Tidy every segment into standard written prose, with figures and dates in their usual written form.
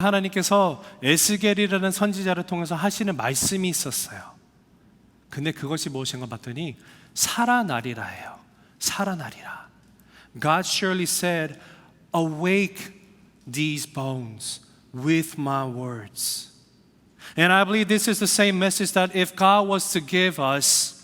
하나님께서 에스겔이라는 선지자를 통해서 하시는 말씀이 있었어요. 근데 그것이 무엇인가 봤더니 살아나리라예요. 살아나리라. God surely said, awake these bones with my words. And I believe this is the same message that if God was to give us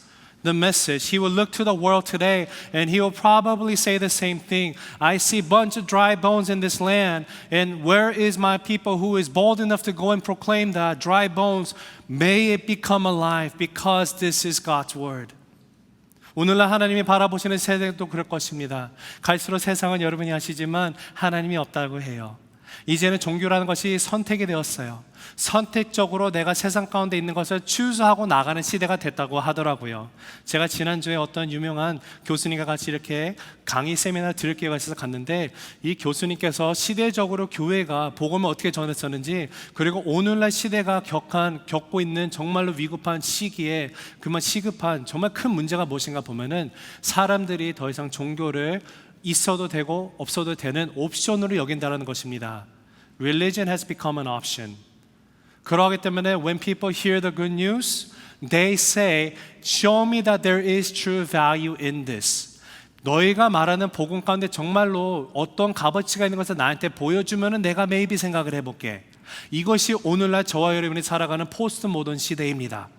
the message, He will look to the world today and He will probably say the same thing. I see a bunch of dry bones in this land, and where is my people who is bold enough to go and proclaim that dry bones, may it become alive because this is God's word. 오늘날 하나님이 바라보시는 세대도 그럴 것입니다. 갈수록 세상은 여러분이 아시지만 하나님이 없다고 해요. 이제는 종교라는 것이 선택이 되었어요. 선택적으로 내가 세상 가운데 있는 것을 추수하고 나가는 시대가 됐다고 하더라고요. 제가 지난주에 어떤 유명한 교수님과 같이 이렇게 강의 세미나를 들을 기회가 있어서 갔는데, 이 교수님께서 시대적으로 교회가 복음을 어떻게 전했었는지, 그리고 오늘날 시대가 겪고 있는 정말로 위급한 시기에 그만 시급한 정말 큰 문제가 무엇인가 보면은 사람들이 더 이상 종교를 있어도 되고 없어도 되는 옵션으로 여긴다는 것입니다. Religion has become an option. 그러기 때문에 when people hear the good news, they say, show me that there is true value in this. 너희가 말하는 복음 가운데 정말로 어떤 값어치가 있는 것을 나한테 보여주면 내가 maybe 생각을 해볼게. 이것이 오늘날 저와 여러분이 살아가는 포스트 모던 시대입니다.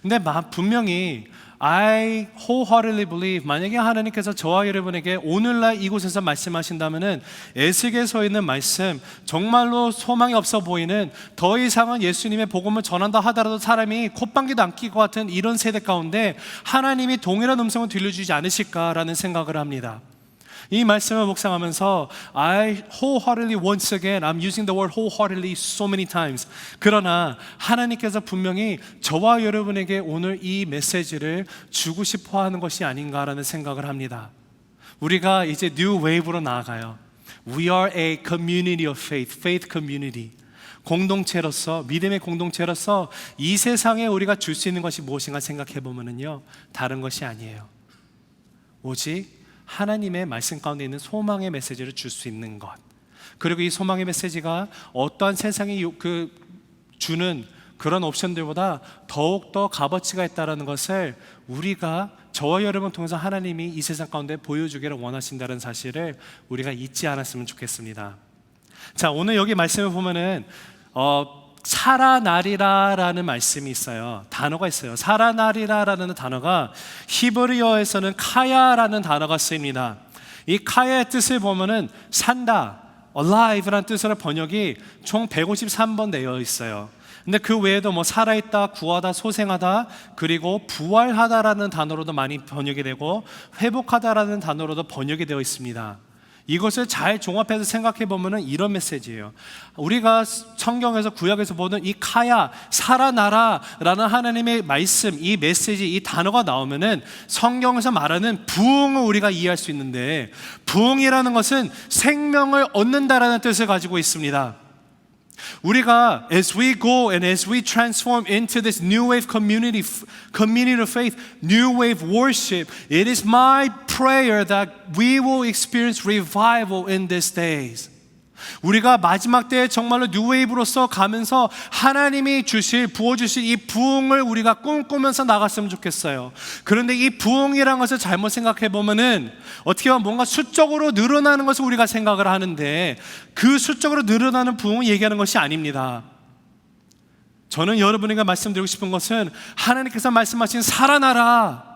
근데 분명히 I wholeheartedly believe, 만약에 하나님께서 저와 여러분에게 오늘날 이곳에서 말씀하신다면은 에스겔서에 있는 말씀, 정말로 소망이 없어 보이는, 더 이상은 예수님의 복음을 전한다 하더라도 사람이 콧방귀도 안 낄 것 같은 이런 세대 가운데 하나님이 동일한 음성을 들려주지 않으실까라는 생각을 합니다. 이 말씀을 묵상하면서 I wholeheartedly, once again, I'm using the word wholeheartedly so many times. 그러나 하나님께서 분명히 저와 여러분에게 오늘 이 메시지를 주고 싶어 하는 것이 아닌가라는 생각을 합니다. 우리가 이제 new wave로 나아가요. We are a community of faith, faith community. 공동체로서, 믿음의 공동체로서 이 세상에 우리가 줄 수 있는 것이 무엇인가 생각해 보면은요, 다른 것이 아니에요. 오직 하나님의 말씀 가운데 있는 소망의 메시지를 줄 수 있는 것, 그리고 이 소망의 메시지가 어떠한 세상이 주는 그런 옵션들보다 더욱더 값어치가 있다는 것을 우리가, 저와 여러분 통해서 하나님이 이 세상 가운데 보여주기를 원하신다는 사실을 우리가 잊지 않았으면 좋겠습니다. 자, 오늘 여기 말씀을 보면은 살아나리라라는 말씀이 있어요. 단어가 있어요. 살아나리라라는 단어가 히브리어에서는 카야라는 단어가 쓰입니다. 이 카야의 뜻을 보면은 산다, alive라는 뜻으로 번역이 총 153번 되어 있어요. 근데 그 외에도 뭐 살아있다, 구하다, 소생하다, 그리고 부활하다라는 단어로도 많이 번역이 되고 회복하다라는 단어로도 번역이 되어 있습니다. 이것을 잘 종합해서 생각해 보면은 이런 메시지예요. 우리가 성경에서, 구약에서 보는 이 카야, 살아나라라는 하나님의 말씀, 이 메시지, 이 단어가 나오면은 성경에서 말하는 부흥을 우리가 이해할 수 있는데, 부흥이라는 것은 생명을 얻는다라는 뜻을 가지고 있습니다. 우리가 as we go and as we transform into this new wave community of faith, new wave worship, it is my prayer that we will experience revival in these days. 우리가 마지막 때에 정말로 뉴웨이브로서 가면서 하나님이 부어주실 이 부흥을 우리가 꿈꾸면서 나갔으면 좋겠어요. 그런데 이 부흥이라는 것을 잘못 생각해 보면은 어떻게 보면 뭔가 수적으로 늘어나는 것을 우리가 생각을 하는데, 그 수적으로 늘어나는 부흥을 얘기하는 것이 아닙니다. 저는 여러분에게 말씀드리고 싶은 것은 하나님께서 말씀하신 살아나라,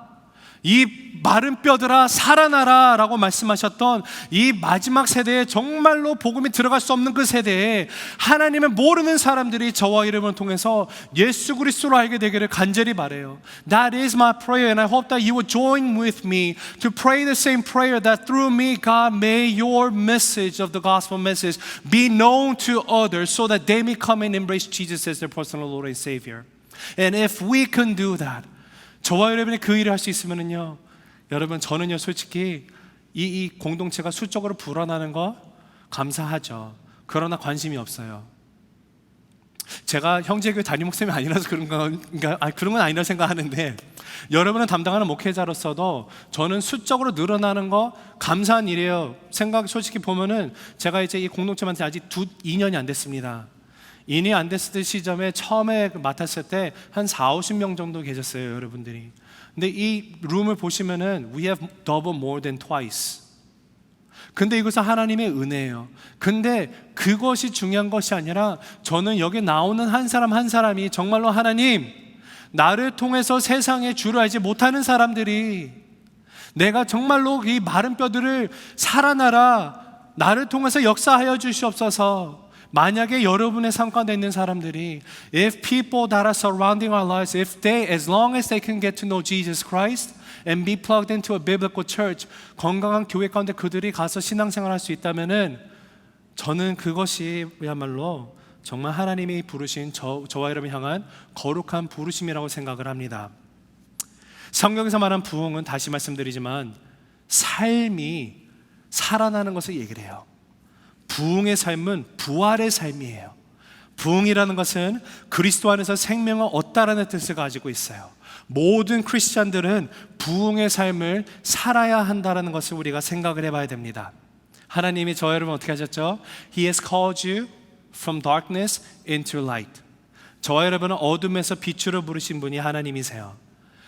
이 마른 뼈들아 살아나라 라고 말씀하셨던 이 마지막 세대에, 정말로 복음이 들어갈 수 없는 그 세대에 하나님을 모르는 사람들이 저와 여러분을 통해서 예수 그리스도를 알게 되기를 간절히 바라요. That is my prayer, and I hope that you will join with me to pray the same prayer, that through me, God, may your message of the gospel message be known to others so that they may come and embrace Jesus as their personal Lord and Savior. And if we can do that, 저와 여러분이 그 일을 할 수 있으면은요, 여러분, 저는요 솔직히 이 공동체가 수적으로 불어나는 거 감사하죠. 그러나 관심이 없어요. 제가 형제교회 담임 목사님이 아니라서 그런 건 아니라고 생각하는데, 여러분은 담당하는 목회자로서도 저는 수적으로 늘어나는 거 감사한 일이에요. 솔직히 보면은 제가 이제 이 공동체한테 아직 2년이 안 됐습니다. 인이 안 됐을 때 시점에 처음에 맡았을 때 한 40-50명 정도 계셨어요, 여러분들이. 근데 이 룸을 보시면은 we have double more than twice. 근데 이것은 하나님의 은혜예요. 근데 그것이 중요한 것이 아니라 저는 여기 나오는 한 사람 한 사람이 정말로 하나님, 나를 통해서 세상에 주를 알지 못하는 사람들이 내가 정말로 이 마른 뼈들을 살아나라, 나를 통해서 역사하여 주시옵소서. 만약에 여러분의 삶 가운데 있는 사람들이 if people that are surrounding our lives, if they, as long as they can get to know Jesus Christ and be plugged into a biblical church, 건강한 교회 가운데 그들이 가서 신앙생활할 수 있다면은 저는 그것이 그야말로 정말 하나님이 부르신 저와 여러분 향한 거룩한 부르심이라고 생각을 합니다. 성경에서 말한 부흥은 다시 말씀드리지만 삶이 살아나는 것을 얘기를 해요. 부흥의 삶은 부활의 삶이에요. 부흥이라는 것은 그리스도 안에서 생명을 얻다라는 뜻을 가지고 있어요. 모든 크리스찬들은 부흥의 삶을 살아야 한다는 것을 우리가 생각을 해봐야 됩니다. 하나님이 저 여러분 어떻게 하셨죠? He has called you from darkness into light. 저와 여러분은 어둠에서 빛으로 부르신 분이 하나님이세요.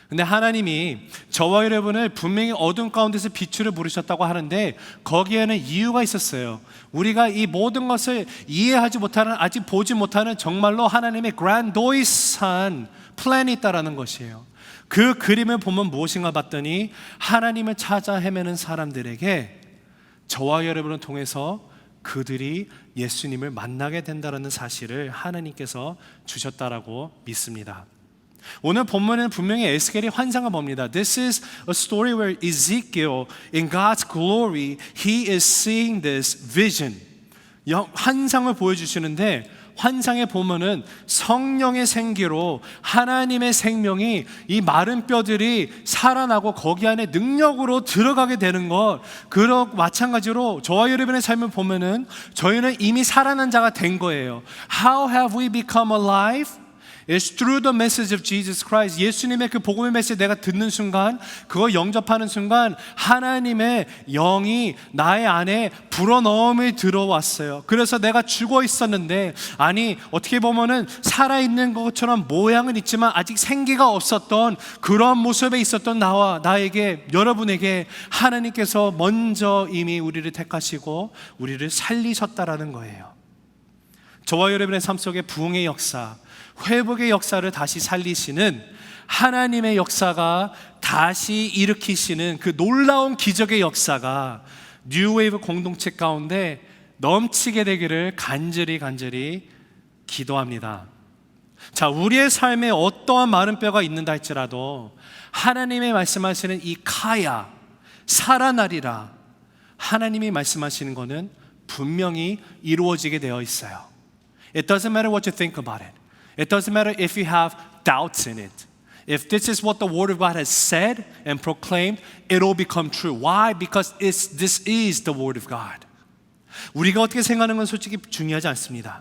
근데 하나님이 저와 여러분을 분명히 어둠 가운데서 빛으로 부르셨다고 하는데 거기에는 이유가 있었어요. 우리가 이 모든 것을 이해하지 못하는, 아직 보지 못하는 정말로 하나님의 그란도이스한 플랜이 있다라는 것이에요. 그 그림을 보면 무엇인가 봤더니 하나님을 찾아 헤매는 사람들에게 저와 여러분을 통해서 그들이 예수님을 만나게 된다는 사실을 하나님께서 주셨다라고 믿습니다. 오늘 본문에는 분명히 에스겔이 환상을 봅니다. This is a story where Ezekiel, in God's glory, he is seeing this vision. 환상을 보여주시는데 환상에 보면은 성령의 생기로 하나님의 생명이 이 마른 뼈들이 살아나고 거기 안에 능력으로 들어가게 되는 것, 그런 마찬가지로 저와 여러분의 삶을 보면은 저희는 이미 살아난 자가 된 거예요. How have we become alive? It's through the message of Jesus Christ. 예수님의 그 복음의 메시지 내가 듣는 순간, 그거 영접하는 순간 하나님의 영이 나의 안에 불어넣음이 들어왔어요. 그래서 내가 죽어 있었는데, 아니 어떻게 보면은 살아있는 것처럼 모양은 있지만 아직 생기가 없었던 그런 모습에 있었던 나에게, 여러분에게 하나님께서 먼저 이미 우리를 택하시고 우리를 살리셨다라는 거예요. 저와 여러분의 삶 속에 부흥의 역사, 회복의 역사를 다시 살리시는 하나님의 역사가 다시 일으키시는 그 놀라운 기적의 역사가 뉴웨이브 공동체 가운데 넘치게 되기를 간절히 기도합니다. 자, 우리의 삶에 어떠한 마른 뼈가 있는다 할지라도 하나님의 말씀하시는 이 카야, 살아나리라, 하나님이 말씀하시는 것은 분명히 이루어지게 되어 있어요. It doesn't matter what you think about it. It doesn't matter if you have doubts in it. If this is what the Word of God has said and proclaimed, it will become true. Why? Because this is the Word of God. 우리가 어떻게 생각하는 건 솔직히 중요하지 않습니다.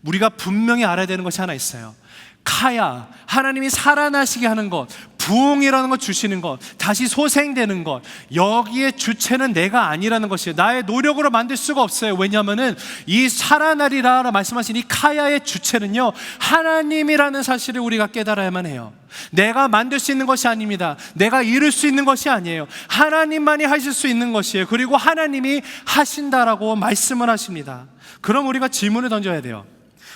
우리가 분명히 알아야 되는 것이 하나 있어요. 카야, 하나님이 살아나시게 하는 것, 부흥이라는 것 주시는 것, 다시 소생되는 것, 여기에 주체는 내가 아니라는 것이에요. 나의 노력으로 만들 수가 없어요. 왜냐하면 이 살아나리라 말씀하신 이 카야의 주체는요, 하나님이라는 사실을 우리가 깨달아야만 해요. 내가 만들 수 있는 것이 아닙니다. 내가 이룰 수 있는 것이 아니에요. 하나님만이 하실 수 있는 것이에요. 그리고 하나님이 하신다라고 말씀을 하십니다. 그럼 우리가 질문을 던져야 돼요.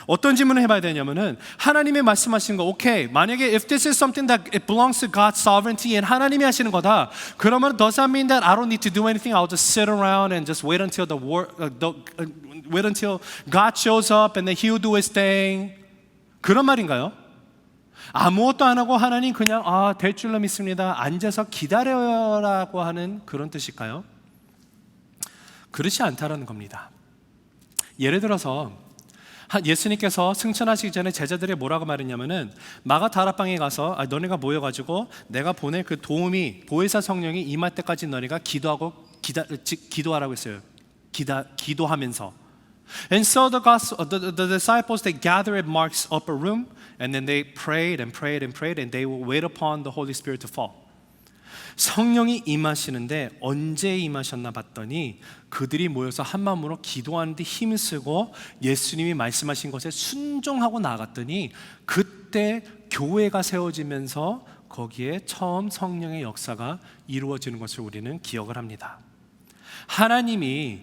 어떤 질문을 해봐야 되냐면은, 하나님이 말씀하신 거, 오케이, 만약에 if this is something that it belongs to God's sovereignty and 하나님이 하시는 거다, 그러면 does that mean that I don't need to do anything? I'll just sit around and just wait until wait until God shows up and then He'll do His thing? 그런 말인가요? 아무것도 안 하고 하나님 그냥 될 줄로 믿습니다, 앉아서 기다려라고 하는 그런 뜻일까요? 그렇지 않다라는 겁니다. 예를 들어서 예수님께서 승천하시기 전에 제자들이 뭐라고 말했냐면은, 마가 다락방에 가서 너네가 모여가지고 내가 보낼 그 도움이, 보혜사 성령이 임할 때까지 너네가 기도하라고 했어요. 기도하면서. And so the disciples, they gathered at Mark's upper room and then they prayed and they will wait upon the Holy Spirit to fall. 성령이 임하시는데 언제 임하셨나 봤더니 그들이 모여서 한 마음으로 기도하는데 힘을 쓰고 예수님이 말씀하신 것에 순종하고 나갔더니 그때 교회가 세워지면서 거기에 처음 성령의 역사가 이루어지는 것을 우리는 기억을 합니다. 하나님의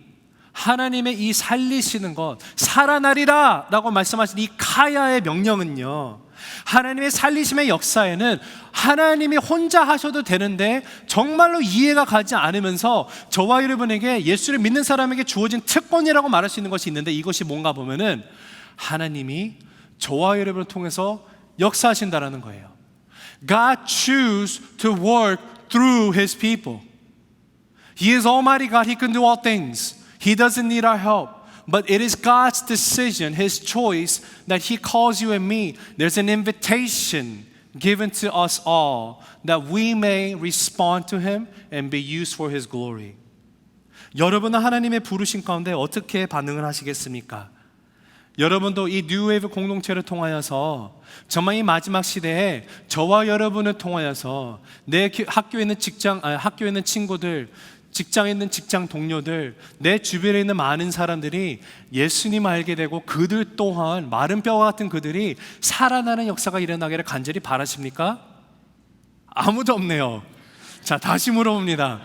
이 살리시는 것, 살아나리라 라고 말씀하신 이 카야의 명령은요, 하나님의 살리심의 역사에는 하나님이 혼자 하셔도 되는데 정말로 이해가 가지 않으면서 저와 여러분에게, 예수를 믿는 사람에게 주어진 특권이라고 말할 수 있는 것이 있는데, 이것이 뭔가 보면은 하나님이 저와 여러분을 통해서 역사하신다라는 거예요. God choose to work through His people. He is Almighty God. He can do all things. He doesn't need our help. But it is God's decision, His choice, that He calls you and me. There's an invitation given to us all that we may respond to Him and be used for His glory. 여러분은 하나님의 부르심 가운데 어떻게 반응을 하시겠습니까? 여러분도 이 뉴웨이브 공동체를 통하여서 정말 이 마지막 시대에 저와 여러분을 통하여서 내 학교에 있는 학교에 있는 친구들, 직장에 있는 직장 동료들, 내 주변에 있는 많은 사람들이 예수님을 알게 되고 그들 또한 마른 뼈와 같은 그들이 살아나는 역사가 일어나기를 간절히 바라십니까? 아무도 없네요. 자, 다시 물어봅니다.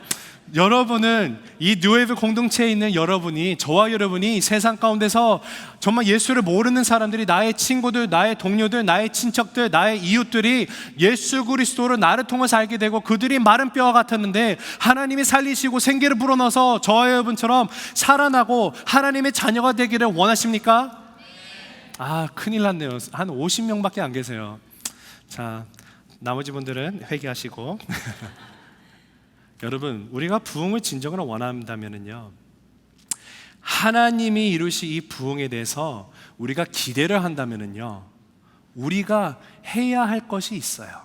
여러분은 이 뉴웨이브 공동체에 있는 여러분이, 저와 여러분이 세상 가운데서 정말 예수를 모르는 사람들이, 나의 친구들, 나의 동료들, 나의 친척들, 나의 이웃들이 예수 그리스도를 나를 통해서 알게 되고 그들이 마른 뼈와 같았는데 하나님이 살리시고 생기를 불어넣어서 저와 여러분처럼 살아나고 하나님의 자녀가 되기를 원하십니까? 큰일 났네요. 한 50명밖에 안 계세요. 자, 나머지 분들은 회개하시고 여러분, 우리가 부흥을 진정으로 원한다면요, 하나님이 이루실 이 부흥에 대해서 우리가 기대를 한다면요, 우리가 해야 할 것이 있어요.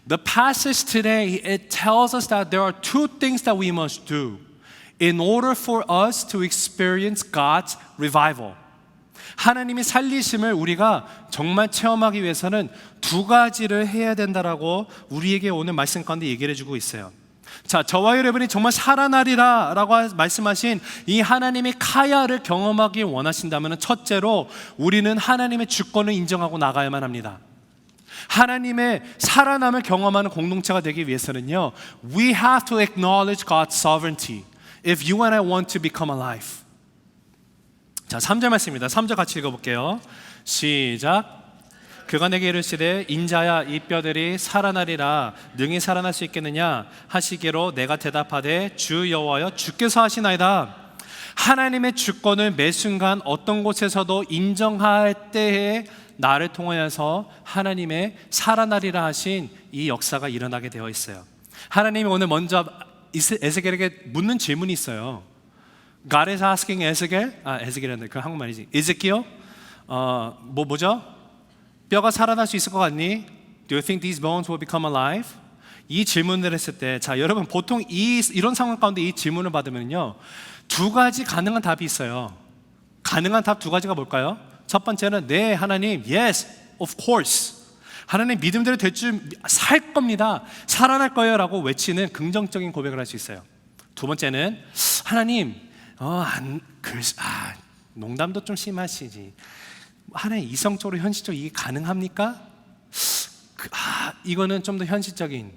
The passage today, it tells us that there are two things that we must do in order for us to experience God's revival. 하나님이 살리심을 우리가 정말 체험하기 위해서는 두 가지를 해야 된다라고 우리에게 오늘 말씀 가운데 얘기를 해주고 있어요. 자, 저와 여러분이 정말 살아나리라 라고 말씀하신 이 하나님의 카야를 경험하기 원하신다면 첫째로 우리는 하나님의 주권을 인정하고 나가야만 합니다. 하나님의 살아남을 경험하는 공동체가 되기 위해서는요, we have to acknowledge God's sovereignty if you and I want to become alive. 자, 3절 말씀입니다. 3절 같이 읽어볼게요. 시작. 그가 내게 이르시되 인자야 이 뼈들이 살아나리라 능히 살아날 수 있겠느냐 하시기로 내가 대답하되 주 여호와여 주께서 하시나이다. 하나님의 주권을 매 순간 어떤 곳에서도 인정할 때에 나를 통하여서 하나님의 살아나리라 하신 이 역사가 일어나게 되어 있어요. 하나님이 오늘 먼저 에스겔에게 묻는 질문이 있어요. God is asking 에스겔이라는 그 한국말이지. Ezekiel, 뭐죠? 뼈가 살아날 수 있을 것 같니? Do you think these bones will become alive? 이 질문을 했을 때, 자, 여러분 보통 이런 상황 가운데 이 질문을 받으면요, 두 가지 가능한 답이 있어요. 가능한 답 두 가지가 뭘까요? 첫 번째는 네, 하나님, yes, of course. 하나님 믿음대로 될 줄 살 겁니다. 살아날 거예요 라고 외치는 긍정적인 고백을 할 수 있어요. 두 번째는 하나님, 농담도 좀 심하시지. 하나님 이성적으로 현실적으로 이게 가능합니까? 이거는 좀 더 현실적인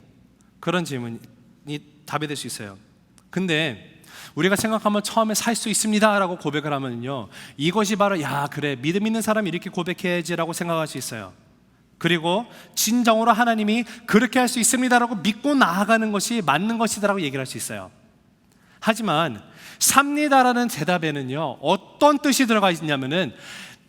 그런 질문이 답이 될 수 있어요. 근데 우리가 생각하면 처음에 살 수 있습니다 라고 고백을 하면요, 이것이 바로 그래 믿음 있는 사람이 이렇게 고백해야지 라고 생각할 수 있어요. 그리고 진정으로 하나님이 그렇게 할 수 있습니다 라고 믿고 나아가는 것이 맞는 것이다 라고 얘기를 할 수 있어요. 하지만 삽니다라는 대답에는요, 어떤 뜻이 들어가 있냐면은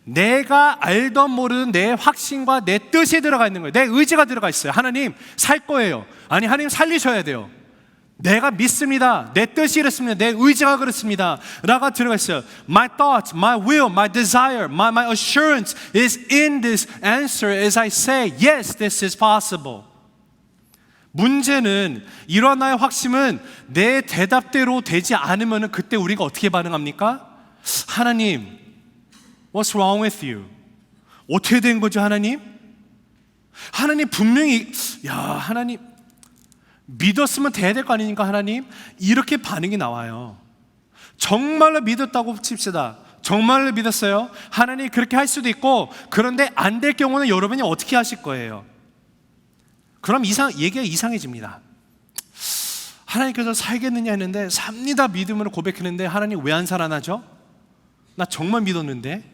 내가 알던 모르는 내 확신과 내 뜻이 들어가 있는 거예요. 내 의지가 들어가 있어요. 하나님 살 거예요. 아니 하나님 살리셔야 돼요. 내가 믿습니다. 내 뜻이 이렇습니다. 내 의지가 그렇습니다 라가 들어가 있어요. My thoughts, my will, my desire, my assurance is in this answer as I say yes, this is possible. 문제는 이러한 나의 확신은 내 대답대로 되지 않으면 그때 우리가 어떻게 반응합니까? 하나님, what's wrong with you? 어떻게 된 거죠, 하나님? 하나님 분명히 하나님 믿었으면 돼야 될 거 아닙니까 하나님? 이렇게 반응이 나와요. 정말로 믿었다고 칩시다. 정말로 믿었어요. 하나님 그렇게 할 수도 있고, 그런데 안 될 경우는 여러분이 어떻게 하실 거예요? 그럼 얘기가 이상해집니다. 하나님께서 살겠느냐 했는데 삽니다 믿음으로 고백했는데 하나님 왜 안 살아나죠? 나 정말 믿었는데.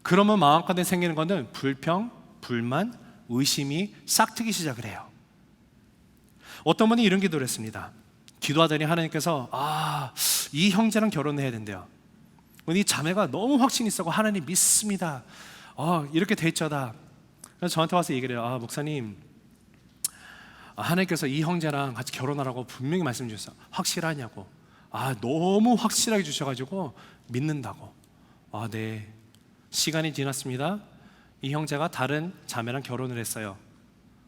그러면 마음가운데 생기는 것은 불평, 불만, 의심이 싹트기 시작을 해요. 어떤 분이 이런 기도를 했습니다. 기도하더니 하나님께서 이 형제랑 결혼해야 된대요. 이 자매가 너무 확신이 있어서 하나님 믿습니다. 이렇게 됐죠다. 그래서 저한테 와서 얘기를 해요. 목사님, 하나님께서 이 형제랑 같이 결혼하라고 분명히 말씀 주셨어요. 확실하냐고. 너무 확실하게 주셔가지고 믿는다고. 네. 시간이 지났습니다. 이 형제가 다른 자매랑 결혼을 했어요.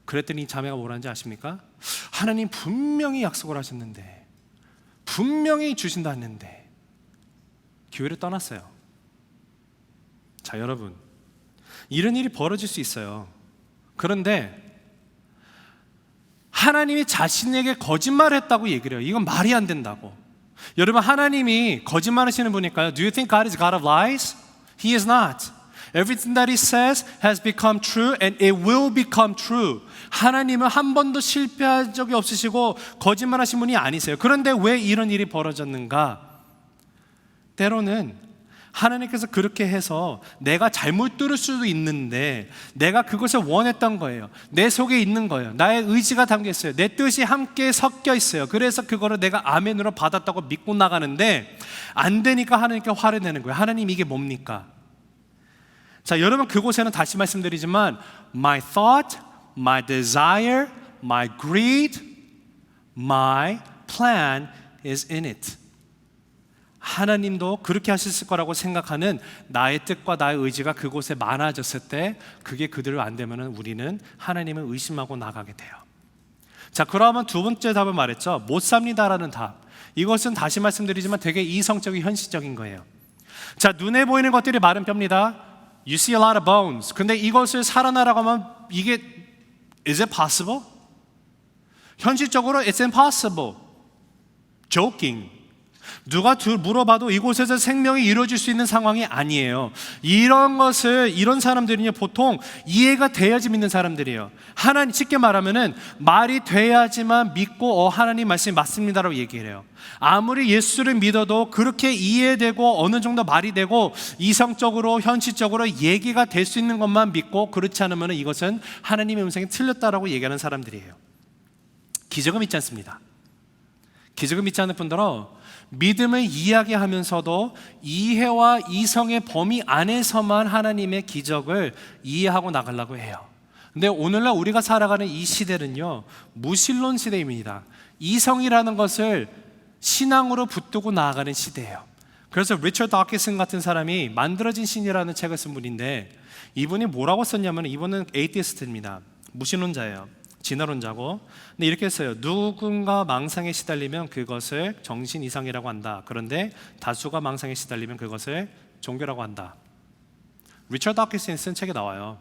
그랬더니 이 자매가 뭐라는지 아십니까? 하나님 분명히 약속을 하셨는데, 분명히 주신다 했는데 교회를 떠났어요. 자, 여러분, 이런 일이 벌어질 수 있어요. 그런데 하나님이 자신에게 거짓말을 했다고 얘기를 해요. 이건 말이 안 된다고. 여러분, 하나님이 거짓말하시는 분일까요? Do you think God is God of lies? He is not. Everything that He says has become true and it will become true. 하나님은 한 번도 실패한 적이 없으시고 거짓말하신 분이 아니세요. 그런데 왜 이런 일이 벌어졌는가? 때로는 하나님께서 그렇게 해서 내가 잘못 들을 수도 있는데 내가 그것을 원했던 거예요. 내 속에 있는 거예요. 나의 의지가 담겨 있어요. 내 뜻이 함께 섞여 있어요. 그래서 그거를 내가 아멘으로 받았다고 믿고 나가는데 안 되니까 하나님께 화를 내는 거예요. 하나님 이게 뭡니까? 자, 여러분, 그곳에는 다시 말씀드리지만 my thought, my desire, my greed, my plan is in it. 하나님도 그렇게 하셨을 거라고 생각하는 나의 뜻과 나의 의지가 그곳에 많아졌을 때 그게 그대로 안 되면 우리는 하나님을 의심하고 나가게 돼요. 자, 그러면 두 번째 답을 말했죠. 못 삽니다라는 답. 이것은 다시 말씀드리지만 되게 이성적인 현실적인 거예요. 자, 눈에 보이는 것들이 마른 뼈입니다. You see a lot of bones. 근데 이것을 살아나라고 하면 이게 is it possible? 현실적으로 it's impossible. Joking. 누가 물어봐도 이곳에서 생명이 이루어질 수 있는 상황이 아니에요. 이런 사람들은요, 보통 이해가 돼야지 믿는 사람들이에요. 하나님, 쉽게 말하면은 말이 돼야지만 믿고 하나님 말씀이 맞습니다라고 얘기를 해요. 아무리 예수를 믿어도 그렇게 이해되고 어느 정도 말이 되고 이성적으로 현실적으로 얘기가 될 수 있는 것만 믿고, 그렇지 않으면 이것은 하나님의 음성이 틀렸다라고 얘기하는 사람들이에요. 기적을 믿지 않습니다. 기적을 믿지 않는 분들은 믿음을 이야기하면서도 이해와 이성의 범위 안에서만 하나님의 기적을 이해하고 나가려고 해요. 근데 오늘날 우리가 살아가는 이 시대는요, 무신론 시대입니다. 이성이라는 것을 신앙으로 붙들고 나아가는 시대예요. 그래서 리처드 다키슨 같은 사람이 만들어진 신이라는 책을 쓴 분인데, 이분이 뭐라고 썼냐면, 이분은 에이티스트입니다. 무신론자예요. 진화론자고. 근데 이렇게 했어요. 누군가 망상에 시달리면 그것을 정신 이상이라고 한다. 그런데 다수가 망상에 시달리면 그것을 종교라고 한다. 리처드 다키슨이 쓴 책에 나와요.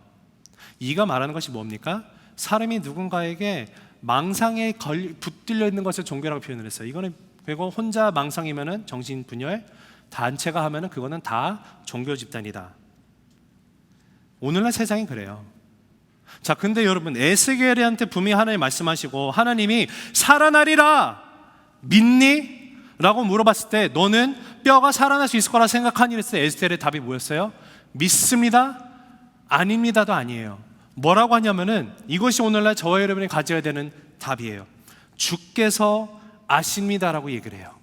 이가 말하는 것이 뭡니까? 사람이 누군가에게 망상에 붙들려 있는 것을 종교라고 표현을 했어요. 이거는, 그리고 혼자 망상이면은 정신분열, 단체가 하면은 그거는 다 종교 집단이다. 오늘날 세상이 그래요. 자, 근데 여러분, 에스겔한테 분명히 하나님 말씀하시고 하나님이 살아나리라 믿니? 라고 물어봤을 때 너는 뼈가 살아날 수 있을 거라 생각하니? 그랬을 때 에스겔의 답이 뭐였어요? 믿습니다? 아닙니다도 아니에요. 뭐라고 하냐면은 이것이 오늘날 저와 여러분이 가져야 되는 답이에요. 주께서 아십니다라고 얘기를 해요.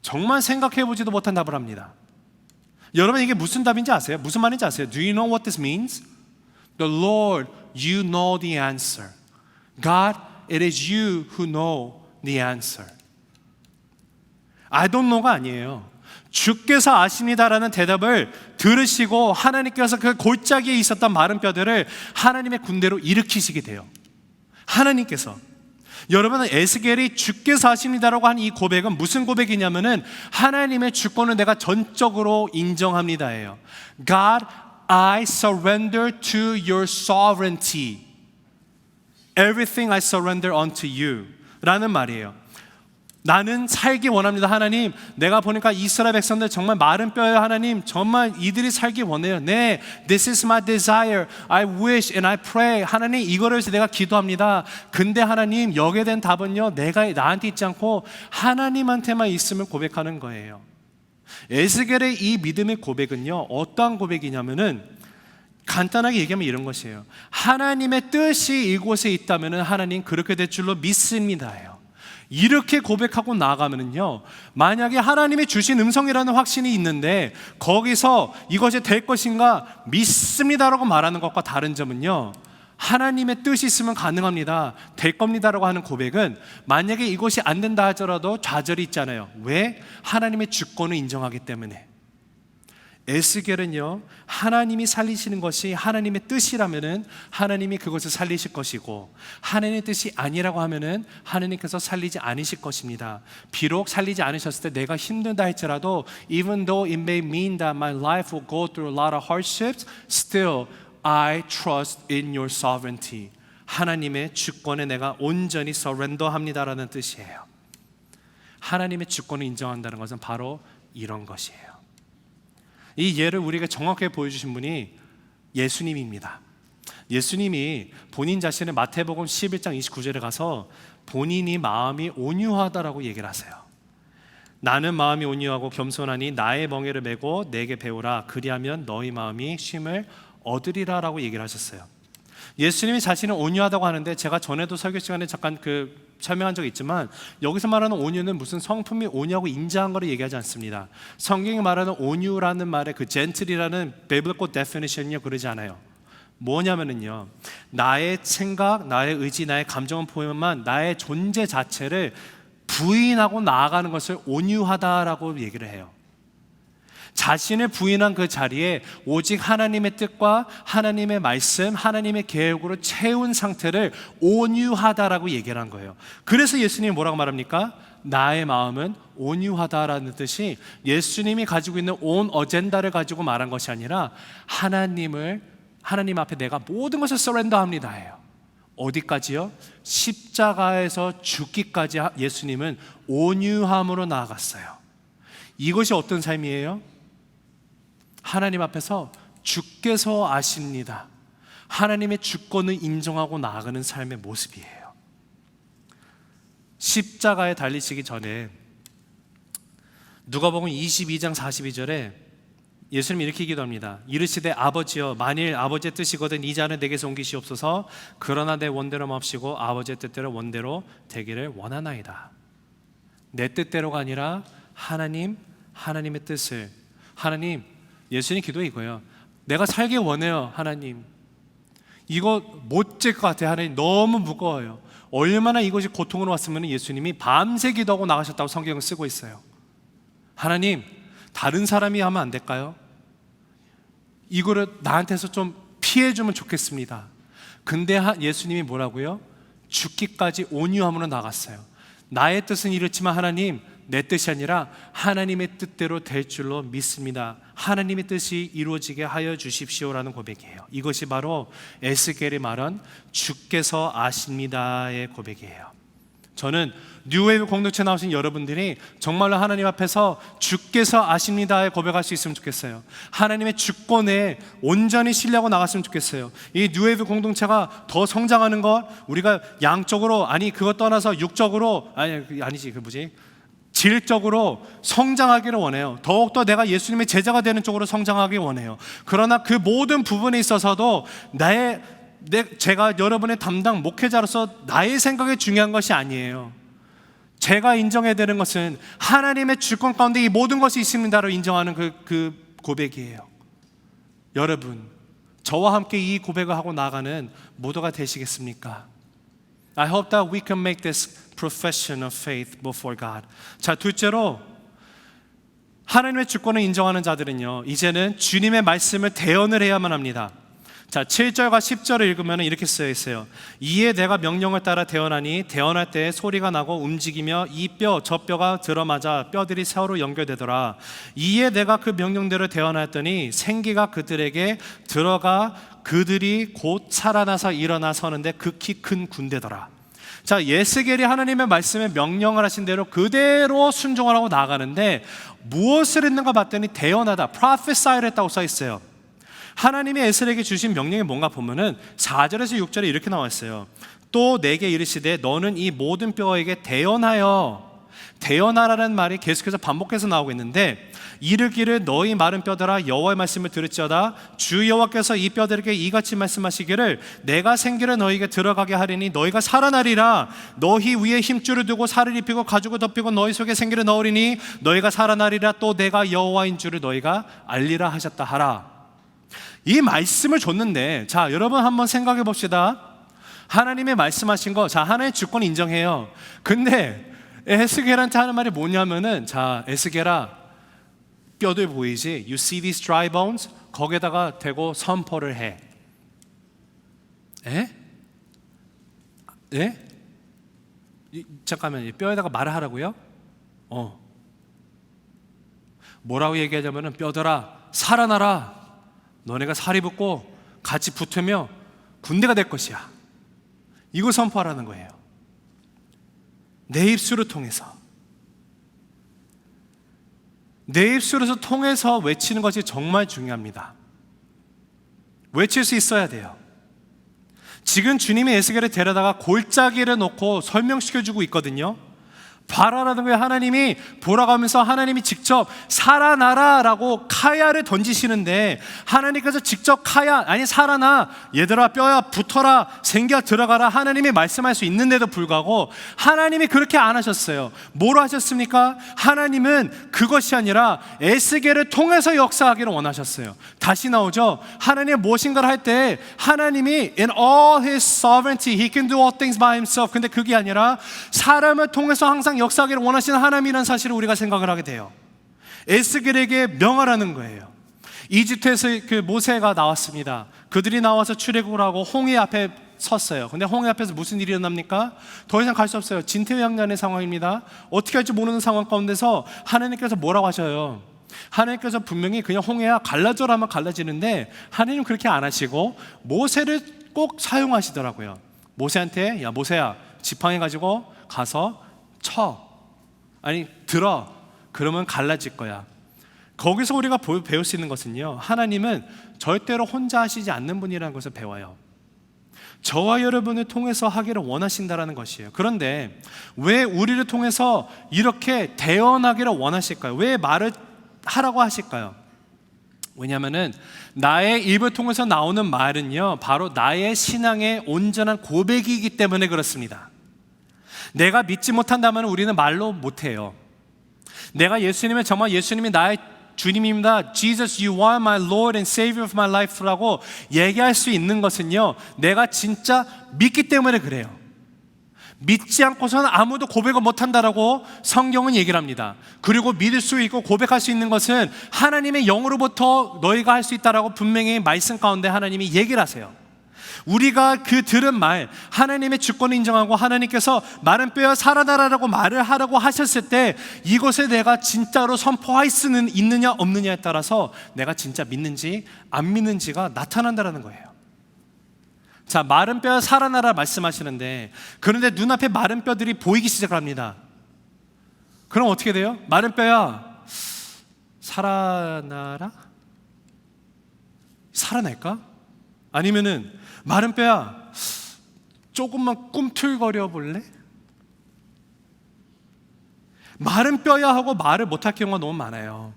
정말 생각해보지도 못한 답을 합니다. 여러분, 이게 무슨 답인지 아세요? 무슨 말인지 아세요? Do you know what this means? The Lord, you know the answer. God, it is you who know the answer. I don't know가 아니에요. 주께서 아십니다라는 대답을 들으시고 하나님께서 그 골짜기에 있었던 마른 뼈들을 하나님의 군대로 일으키시게 돼요. 하나님께서. 여러분은 에스겔이 주께서 아십니다라고 한 이 고백은 무슨 고백이냐면은 하나님의 주권을 내가 전적으로 인정합니다예요. God, I surrender to your sovereignty. Everything I surrender unto you 라는 말이에요. 나는 살기 원합니다. 하나님, 내가 보니까 이스라엘 백성들 정말 마른 뼈예요. 하나님, 정말 이들이 살기 원해요. 네, this is my desire. I wish and I pray. 하나님, 이거를 위해서 내가 기도합니다. 근데 하나님, 여기에 대한 답은요, 내가 나한테 있지 않고 하나님한테만 있음을 고백하는 거예요. 에스겔의 이 믿음의 고백은요, 어떠한 고백이냐면은 간단하게 얘기하면 이런 것이에요. 하나님의 뜻이 이곳에 있다면은 하나님 그렇게 될 줄로 믿습니다예요. 이렇게 고백하고 나아가면요, 만약에 하나님이 주신 음성이라는 확신이 있는데 거기서 이것이 될 것인가 믿습니다라고 말하는 것과 다른 점은요, 하나님의 뜻이 있으면 가능합니다, 될 겁니다라고 하는 고백은 만약에 이것이 안 된다 하더라도 좌절이 있잖아요. 왜? 하나님의 주권을 인정하기 때문에. 에스겔은요, 하나님이 살리시는 것이 하나님의 뜻이라면은 하나님이 그것을 살리실 것이고, 하나님의 뜻이 아니라고 하면은 하나님께서 살리지 않으실 것입니다. 비록 살리지 않으셨을 때 내가 힘들다 할지라도, even though it may mean that my life will go through a lot of hardships, still I trust in your sovereignty. 하나님의 주권에 내가 온전히 surrender합니다라는 뜻이에요. 하나님의 주권을 인정한다는 것은 바로 이런 것이에요. 이 예를 우리에게 정확하게 보여주신 분이 예수님입니다. 예수님이 본인 자신의 마태복음 11장 29절에 가서 본인이 마음이 온유하다라고 얘기를 하세요. 나는 마음이 온유하고 겸손하니 나의 멍에를 메고 내게 배우라. 그리하면 너희 마음이 쉼을 얻으리라 라고 얘기를 하셨어요. 예수님이 자신은 온유하다고 하는데, 제가 전에도 설교 시간에 잠깐 설명한 적이 있지만, 여기서 말하는 온유는 무슨 성품이 온유하고 인자한 거를 얘기하지 않습니다. 성경이 말하는 온유라는 말의 그 젠틀이라는 biblical definition이요, 그러지 않아요. 뭐냐면은요, 나의 생각, 나의 의지, 나의 감정은 포함한 나의 존재 자체를 부인하고 나아가는 것을 온유하다라고 얘기를 해요. 자신을 부인한 그 자리에 오직 하나님의 뜻과 하나님의 말씀, 하나님의 계획으로 채운 상태를 온유하다라고 얘기를 한 거예요. 그래서 예수님이 뭐라고 말합니까? 나의 마음은 온유하다라는 뜻이 예수님이 가지고 있는 온 어젠다를 가지고 말한 것이 아니라 하나님 앞에 내가 모든 것을 서렌더합니다예요. 어디까지요? 십자가에서 죽기까지 예수님은 온유함으로 나아갔어요. 이것이 어떤 삶이에요? 하나님 앞에서 주께서 아십니다, 하나님의 주권을 인정하고 나아가는 삶의 모습이에요. 십자가에 달리시기 전에 누가복음 22장 42절에 예수님이 이렇게 기도합니다. 이르시되 아버지여, 만일 아버지의 뜻이거든 이 잔을 내게서 옮기시옵소서. 그러나 내 원대로 맙시고 아버지의 뜻대로 원대로 되기를 원하나이다. 내 뜻대로가 아니라 하나님의 뜻을. 하나님, 예수님 기도 이거예요. 내가 살기 원해요. 하나님, 이거 못 질 것 같아요. 하나님, 너무 무거워요. 얼마나 이것이 고통으로 왔으면 예수님이 밤새 기도하고 나가셨다고 성경을 쓰고 있어요. 하나님, 다른 사람이 하면 안 될까요? 이거를 나한테서 좀 피해주면 좋겠습니다. 근데 예수님이 뭐라고요? 죽기까지 온유함으로 나갔어요. 나의 뜻은 이렇지만 하나님, 내 뜻이 아니라 하나님의 뜻대로 될 줄로 믿습니다. 하나님의 뜻이 이루어지게 하여 주십시오라는 고백이에요. 이것이 바로 에스겔이 말한 주께서 아십니다의 고백이에요. 저는 뉴웨이브 공동체 나오신 여러분들이 정말로 하나님 앞에서 주께서 아십니다에 고백할 수 있으면 좋겠어요. 하나님의 주권에 온전히 신뢰하고 나갔으면 좋겠어요. 이 뉴웨이브 공동체가 더 성장하는 것, 우리가 양적으로, 그것 떠나서 육적으로, 질적으로 성장하기를 원해요. 더욱더 내가 예수님의 제자가 되는 쪽으로 성장하기 원해요. 그러나 그 모든 부분에 있어서도 제가 여러분의 담당 목회자로서 나의 생각이 중요한 것이 아니에요. 제가 인정해야 되는 것은 하나님의 주권 가운데 이 모든 것이 있습니다로 인정하는 그 고백이에요. 여러분, 저와 함께 이 고백을 하고 나가는 모두가 되시겠습니까? I hope that we can make this profession of faith before God. 자, 둘째로, 하나님의 주권을 인정하는 자들은요, 이제는 주님의 말씀을 대언을 해야만 합니다. 자, 7절과 10절을 읽으면 이렇게 쓰여 있어요. 이에 내가 명령을 따라 태어나니 태어날 때 소리가 나고 움직이며 이 뼈 저 뼈가 들어맞아 뼈들이 서로 연결되더라. 이에 내가 그 명령대로 태어났더니 생기가 그들에게 들어가 그들이 곧 살아나서 일어나 서는데 극히 큰 군대더라. 자, 예스겔이 하나님의 말씀에 명령을 하신 대로 그대로 순종하라고 나아가는데 무엇을 했는가 봤더니 태어나다, prophesi를 했다고 써 있어요. 하나님이 에스겔에게 주신 명령이 뭔가 보면은 4절에서 6절에 이렇게 나와 있어요. 또 내게 이르시되 너는 이 모든 뼈에게 대언하여, 대언하라는 말이 계속해서 반복해서 나오고 있는데, 이르기를 너희 마른 뼈들아 여호와의 말씀을 들을지어다. 주 여호와께서 이 뼈들에게 이같이 말씀하시기를 내가 생기를 너희에게 들어가게 하리니 너희가 살아나리라. 너희 위에 힘줄을 두고 살을 입히고 가죽을 덮이고 너희 속에 생기를 넣으리니 너희가 살아나리라. 또 내가 여호와인 줄을 너희가 알리라 하셨다 하라. 이 말씀을 줬는데, 자, 여러분 한번 생각해 봅시다. 하나님의 말씀하신 거, 자, 하나의 주권 인정해요. 근데 에스겔한테 하는 말이 뭐냐면은, 자, 에스겔아, 뼈들 보이지? You see these dry bones? 거기에다가 대고 선포를 해. 에? 에? 잠깐만, 뼈에다가 말을 하라고요? 뭐라고 얘기하자면은, 뼈들아, 살아나라. 너네가 살이 붙고 같이 붙으며 군대가 될 것이야. 이거 선포하라는 거예요. 내 입술을 통해서. 내 입술에서 통해서 외치는 것이 정말 중요합니다. 외칠 수 있어야 돼요. 지금 주님이 에스겔을 데려다가 골짜기를 놓고 설명시켜주고 있거든요. 봐라라는 거예요. 하나님이 돌아가면서 하나님이 직접 살아나라라고 카야를 던지시는데, 하나님께서 직접 카야, 아니 살아나, 얘들아 뼈야 붙어라, 생겨 들어가라, 하나님이 말씀할 수 있는데도 불구하고 하나님이 그렇게 안 하셨어요. 뭐로 하셨습니까? 하나님은 그것이 아니라 에스겔을 통해서 역사하기를 원하셨어요. 다시 나오죠. 하나님 무엇인가를 할 때 하나님이 in all his sovereignty he can do all things by himself. 근데 그게 아니라 사람을 통해서 항상 역사하기를 원하시는 하나님이라는 사실을 우리가 생각을 하게 돼요. 에스겔에게 명하라는 거예요. 이집트에서 그 모세가 나왔습니다. 그들이 나와서 출애굽을 하고 홍해 앞에 섰어요. 근데 홍해 앞에서 무슨 일이 일어납니까? 더 이상 갈 수 없어요. 진퇴양난의 상황입니다. 어떻게 할지 모르는 상황 가운데서 하나님께서 뭐라고 하셔요? 하나님께서 분명히 그냥 홍해야 갈라져라면 갈라지는데, 하나님 그렇게 안 하시고 모세를 꼭 사용하시더라고요. 모세한테, 야 모세야, 지팡이 가지고 가서 쳐, 아니 들어, 그러면 갈라질 거야. 거기서 우리가 배울 수 있는 것은요, 하나님은 절대로 혼자 하시지 않는 분이라는 것을 배워요. 저와 여러분을 통해서 하기를 원하신다라는 것이에요. 그런데 왜 우리를 통해서 이렇게 대언하기를 원하실까요? 왜 말을 하라고 하실까요? 왜냐하면은 나의 입을 통해서 나오는 말은요, 바로 나의 신앙의 온전한 고백이기 때문에 그렇습니다. 내가 믿지 못한다면 우리는 말로 못해요. 내가 예수님을 정말 예수님이 나의 주님입니다, Jesus, you are my Lord and Savior of my life라고 얘기할 수 있는 것은요, 내가 진짜 믿기 때문에 그래요. 믿지 않고서는 아무도 고백을 못한다라고 성경은 얘기를 합니다. 그리고 믿을 수 있고 고백할 수 있는 것은 하나님의 영으로부터 너희가 할 수 있다라고 분명히 말씀 가운데 하나님이 얘기를 하세요. 우리가 그 들은 말, 하나님의 주권을 인정하고 하나님께서 마른 뼈야 살아나라라고 말을 하라고 하셨을 때, 이것을 내가 진짜로 선포할 수는 있느냐 없느냐에 따라서 내가 진짜 믿는지 안 믿는지가 나타난다는 거예요. 자, 마른 뼈야 살아나라 말씀하시는데, 그런데 눈앞에 마른 뼈들이 보이기 시작합니다. 그럼 어떻게 돼요? 마른 뼈야 살아나라? 살아날까? 아니면은 마른 뼈야 조금만 꿈틀거려 볼래? 마른 뼈야 하고 말을 못할 경우가 너무 많아요.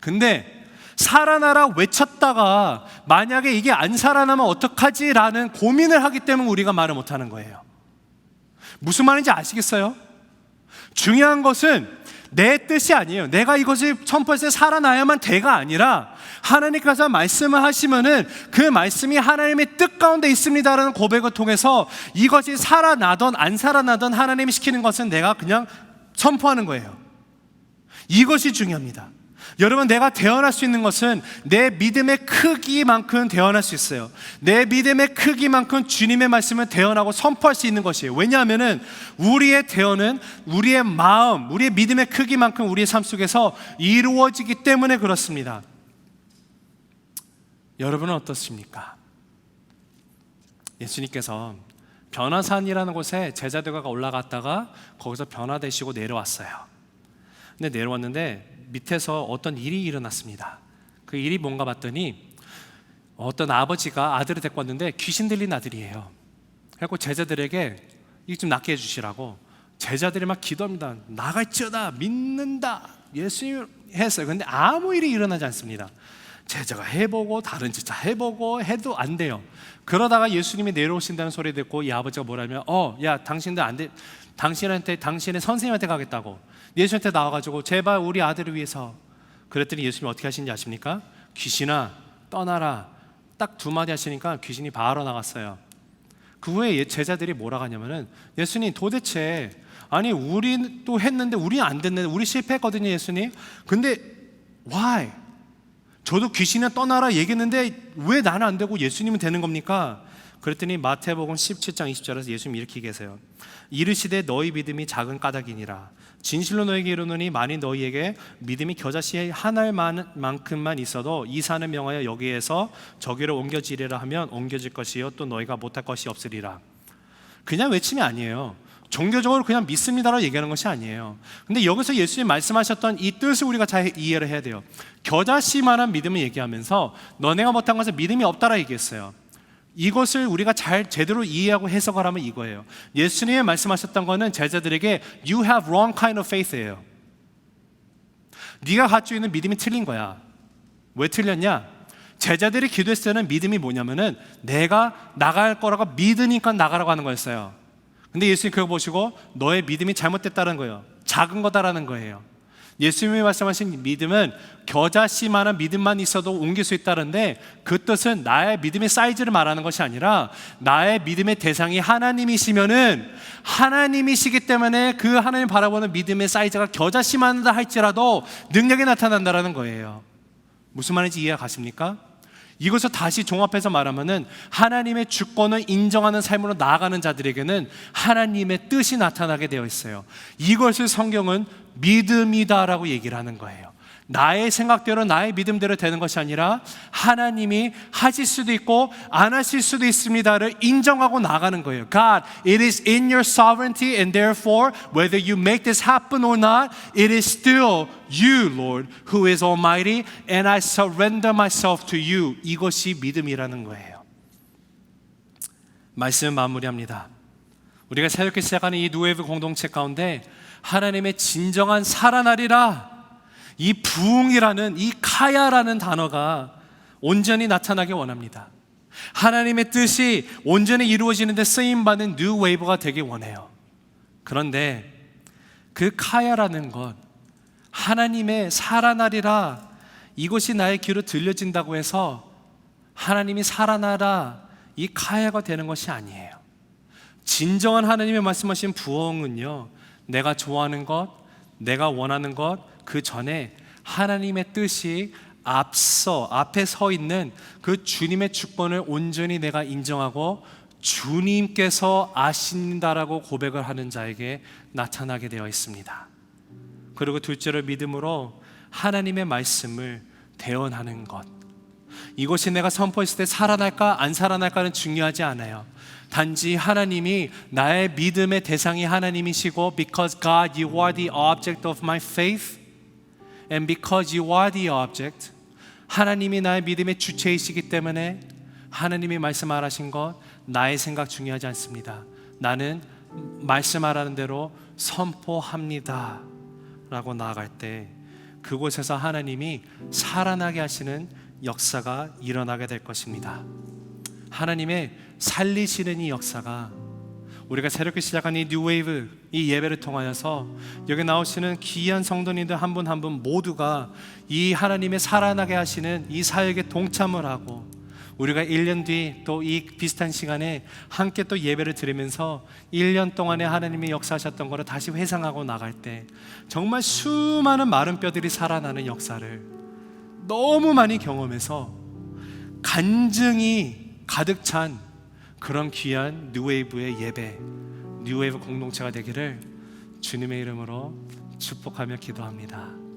근데 살아나라 외쳤다가 만약에 이게 안 살아나면 어떡하지? 라는 고민을 하기 때문에 우리가 말을 못하는 거예요. 무슨 말인지 아시겠어요? 중요한 것은 내 뜻이 아니에요. 내가 이것을 선포해서 살아나야만 돼가 아니라, 하나님께서 말씀을 하시면은 그 말씀이 하나님의 뜻 가운데 있습니다라는 고백을 통해서 이것이 살아나던 안 살아나던 하나님이 시키는 것은 내가 그냥 선포하는 거예요. 이것이 중요합니다. 여러분, 내가 대언할 수 있는 것은 내 믿음의 크기만큼 대언할 수 있어요. 내 믿음의 크기만큼 주님의 말씀을 대언하고 선포할 수 있는 것이에요. 왜냐하면 우리의 대언은 우리의 마음, 우리의 믿음의 크기만큼 우리의 삶 속에서 이루어지기 때문에 그렇습니다. 여러분은 어떻습니까? 예수님께서 변화산이라는 곳에 제자들과 올라갔다가 거기서 변화되시고 내려왔어요. 근데 내려왔는데 밑에서 어떤 일이 일어났습니다. 그 일이 뭔가 봤더니 어떤 아버지가 아들을 데리고 왔는데 귀신 들린 아들이에요. 그래서 제자들에게 이거 좀 낫게 해주시라고 제자들이 막 기도합니다. 나갈지어다, 믿는다, 예수님 했어요. 근데 아무 일이 일어나지 않습니다. 제자가 해보고 다른 제자 해보고 해도 안 돼요. 그러다가 예수님이 내려오신다는 소리 듣고 이 아버지가 뭐라면 야, 당신들 안 돼, 당신의 선생님한테 가겠다고 예수님한테 나와가지고 제발 우리 아들을 위해서. 그랬더니 예수님이 어떻게 하시는지 아십니까? 귀신아 떠나라, 딱 두 마디 하시니까 귀신이 바로 나갔어요. 그 후에 제자들이 뭐라고 하냐면은 예수님 도대체 아니 우리 또 했는데 우리 안 됐는데 우리 실패했거든요 예수님. 근데 why? 저도 귀신은 떠나라 얘기했는데 왜 나는 안 되고 예수님은 되는 겁니까? 그랬더니 마태복음 17장 20절에서 예수님이 이렇게 계세요. 이르시되 너희 믿음이 작은 까닭이니라. 진실로 너희에게 이르노니 만일 너희에게 믿음이 겨자씨 한 알만큼만 있어도 이 산을 명하여 여기에서 저기로 옮겨지리라 하면 옮겨질 것이요 또 너희가 못할 것이 없으리라. 그냥 외침이 아니에요. 종교적으로 그냥 믿습니다라고 얘기하는 것이 아니에요. 근데 여기서 예수님 말씀하셨던 이 뜻을 우리가 잘 이해를 해야 돼요. 겨자씨만한 믿음을 얘기하면서 너네가 못한 것은 믿음이 없다라 얘기했어요. 이것을 우리가 잘 제대로 이해하고 해석을 하면 이거예요. 예수님이 말씀하셨던 거는 제자들에게 You have wrong kind of faith예요. 네가 가지고 있는 믿음이 틀린 거야. 왜 틀렸냐? 제자들이 기도했을 때는 믿음이 뭐냐면은 내가 나갈 거라고 믿으니까 나가라고 하는 거였어요. 근데 예수님이 그거 보시고 너의 믿음이 잘못됐다는 거예요. 작은 거다라는 거예요. 예수님이 말씀하신 믿음은 겨자씨만한 믿음만 있어도 옮길 수 있다는데 그 뜻은 나의 믿음의 사이즈를 말하는 것이 아니라 나의 믿음의 대상이 하나님이시면은 하나님이시기 때문에 그 하나님 바라보는 믿음의 사이즈가 겨자씨만하다 할지라도 능력이 나타난다는 거예요. 무슨 말인지 이해가 가십니까? 이것을 다시 종합해서 말하면은 하나님의 주권을 인정하는 삶으로 나아가는 자들에게는 하나님의 뜻이 나타나게 되어 있어요. 이것을 성경은 믿음이다라고 얘기를 하는 거예요. 나의 생각대로 나의 믿음대로 되는 것이 아니라 하나님이 하실 수도 있고 안 하실 수도 있습니다를 인정하고 나가는 거예요. God, it is in your sovereignty and therefore whether you make this happen or not, it is still you, Lord, who is almighty and I surrender myself to you. 이것이 믿음이라는 거예요. 말씀 마무리합니다. 우리가 새롭게 시작하는 이 뉴웨이브 공동체 가운데 하나님의 진정한 살아나리라, 이 부흥이라는 이 카야라는 단어가 온전히 나타나길 원합니다. 하나님의 뜻이 온전히 이루어지는데 쓰임받는 뉴웨이브가 되길 원해요. 그런데 그 카야라는 것, 하나님의 살아나리라, 이것이 나의 귀로 들려진다고 해서 하나님이 살아나라, 이 카야가 되는 것이 아니에요. 진정한 하나님의 말씀하신 부흥은요, 내가 좋아하는 것, 내가 원하는 것, 그 전에 하나님의 뜻이 앞에 서 있는 그 주님의 주권을 온전히 내가 인정하고 주님께서 아신다라고 고백을 하는 자에게 나타나게 되어 있습니다. 그리고 둘째로 믿음으로 하나님의 말씀을 대언하는 것. 이것이 내가 선포했을 때 살아날까 안 살아날까는 중요하지 않아요. 단지 하나님이 나의 믿음의 대상이 하나님이시고 Because God, you are the object of my faith And because you are the object, 하나님이 나의 믿음의 주체이시기 때문에 하나님이 말씀하신 것, 나의 생각 중요하지 않습니다. 나는 말씀하라는 대로 선포합니다 라고 나아갈 때 그곳에서 하나님이 살아나게 하시는 역사가 일어나게 될 것입니다. 하나님의 살리시는 이 역사가 우리가 새롭게 시작한 이 뉴웨이브, 이 예배를 통하여서 여기 나오시는 귀한 성도님들 한 분 한 분 모두가 이 하나님의 살아나게 하시는 이 사역에 동참을 하고 우리가 1년 뒤 또 이 비슷한 시간에 함께 또 예배를 드리면서 1년 동안에 하나님이 역사하셨던 것을 다시 회상하고 나갈 때 정말 수많은 마른 뼈들이 살아나는 역사를 너무 많이 경험해서 간증이 가득 찬 그런 귀한 뉴웨이브의 예배, 뉴웨이브 공동체가 되기를 주님의 이름으로 축복하며 기도합니다.